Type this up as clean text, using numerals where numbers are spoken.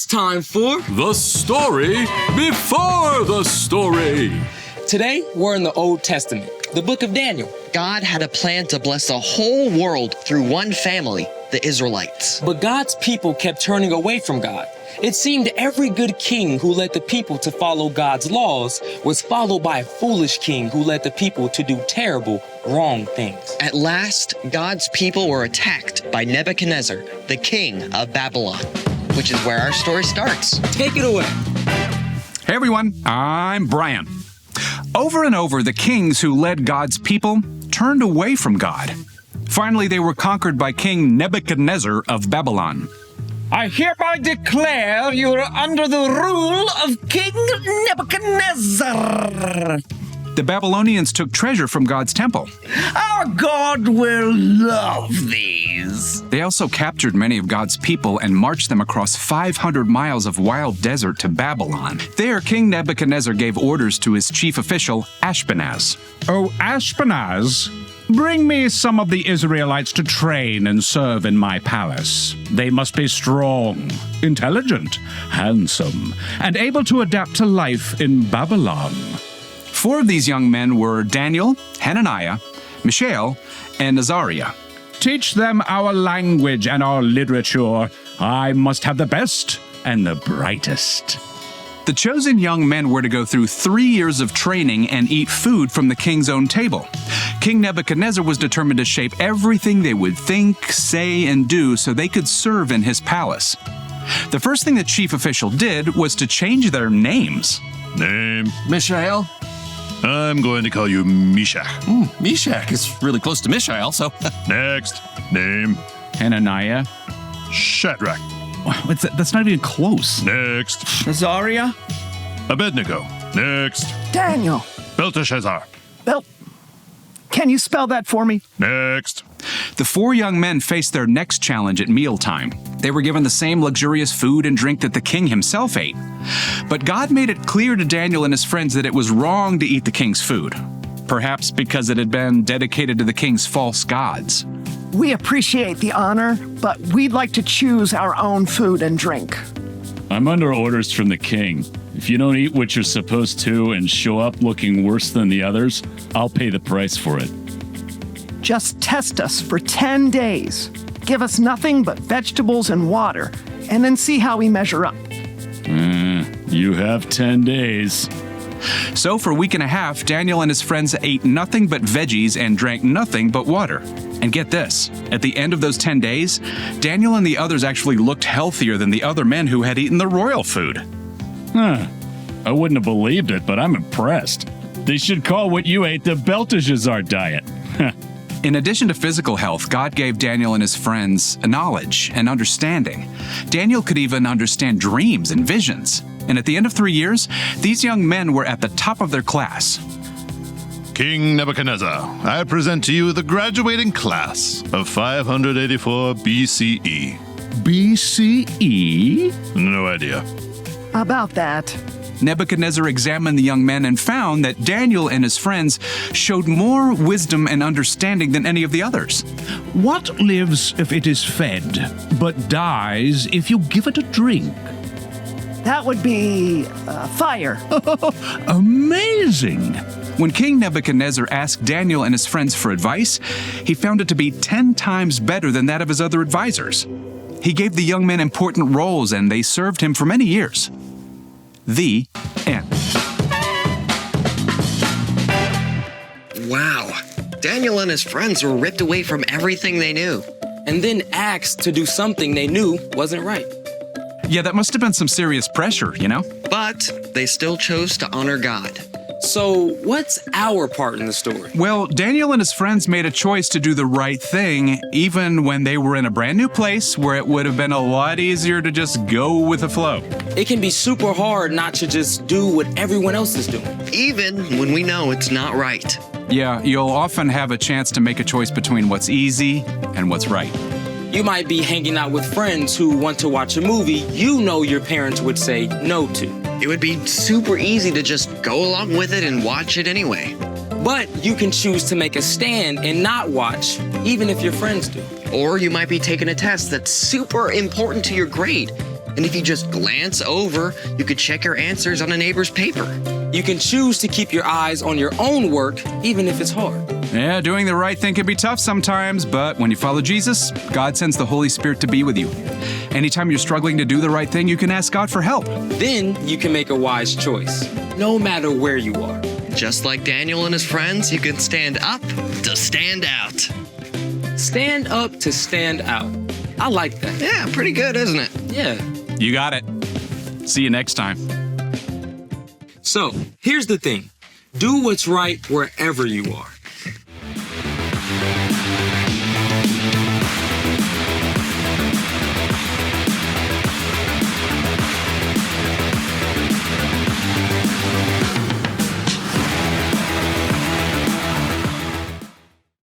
time for The Story Before the Story. Today, we're in the Old Testament, the book of Daniel. God had a plan to bless the whole world through one family, the Israelites. But God's people kept turning away from God. It seemed every good king who led the people to follow God's laws was followed by a foolish king who led the people to do terrible, wrong things. At last, God's people were attacked by Nebuchadnezzar, the king of Babylon, which is where our story starts. Take it away. Hey everyone, I'm Brian. Over and over, the kings who led God's people turned away from God. Finally, they were conquered by King Nebuchadnezzar of Babylon. I hereby declare you are under the rule of King Nebuchadnezzar. The Babylonians took treasure from God's temple. Our God will love these. They also captured many of God's people and marched them across 500 miles of wild desert to Babylon. There, King Nebuchadnezzar gave orders to his chief official, Ashpenaz. Oh, Ashpenaz, bring me some of the Israelites to train and serve in my palace. They must be strong, intelligent, handsome, and able to adapt to life in Babylon. 4 of these young men were Daniel, Hananiah, Mishael, and Azariah. Teach them our language and our literature. I must have the best and the brightest. The chosen young men were to go through 3 years of training and eat food from the king's own table. King Nebuchadnezzar was determined to shape everything they would think, say, and do so they could serve in his palace. The first thing the chief official did was to change their names. Name? Mishael? I'm going to call you Meshach. Meshach is really close to Mishael, so... Next. Name? Hananiah. Shadrach. That's not even close. Next. Azariah? Abednego. Next. Daniel. Belteshazzar. Can you spell that for me? Next. The 4 young men faced their next challenge at mealtime. They were given the same luxurious food and drink that the king himself ate. But God made it clear to Daniel and his friends that it was wrong to eat the king's food, perhaps because it had been dedicated to the king's false gods. We appreciate the honor, but we'd like to choose our own food and drink. I'm under orders from the king. If you don't eat what you're supposed to and show up looking worse than the others, I'll pay the price for it. Just test us for 10 days. Give us nothing but vegetables and water, and then see how we measure up. You have 10 days. So for a week and a half, Daniel and his friends ate nothing but veggies and drank nothing but water. And get this, at the end of those 10 days, Daniel and the others actually looked healthier than the other men who had eaten the royal food. I wouldn't have believed it, but I'm impressed. They should call what you ate the Belteshazzar diet. In addition to physical health, God gave Daniel and his friends a knowledge and understanding. Daniel could even understand dreams and visions. And at the end of 3 years, these young men were at the top of their class. King Nebuchadnezzar, I present to you the graduating class of 584 BCE. BCE? No idea. About that. Nebuchadnezzar examined the young men and found that Daniel and his friends showed more wisdom and understanding than any of the others. What lives if it is fed, but dies if you give it a drink? That would be fire. Amazing! When King Nebuchadnezzar asked Daniel and his friends for advice, he found it to be 10 times better than that of his other advisors. He gave the young men important roles, and they served him for many years. The end. Wow. Daniel and his friends were ripped away from everything they knew. And then asked to do something they knew wasn't right. Yeah, that must have been some serious pressure, you know? But they still chose to honor God. So, what's our part in the story? Well, Daniel and his friends made a choice to do the right thing, even when they were in a brand new place where it would have been a lot easier to just go with the flow. It can be super hard not to just do what everyone else is doing. Even when we know it's not right. Yeah, you'll often have a chance to make a choice between what's easy and what's right. You might be hanging out with friends who want to watch a movie you know your parents would say no to. It would be super easy to just go along with it and watch it anyway. But you can choose to make a stand and not watch, even if your friends do. Or you might be taking a test that's super important to your grade, And if you just glance over, you could check your answers on a neighbor's paper. You can choose to keep your eyes on your own work, even if it's hard. Yeah, doing the right thing can be tough sometimes, but when you follow Jesus, God sends the Holy Spirit to be with you. Anytime you're struggling to do the right thing, you can ask God for help. Then you can make a wise choice, no matter where you are. Just like Daniel and his friends, you can stand up to stand out. Stand up to stand out. I like that. Yeah, pretty good, isn't it? Yeah. You got it. See you next time. So, here's the thing. Do what's right wherever you are.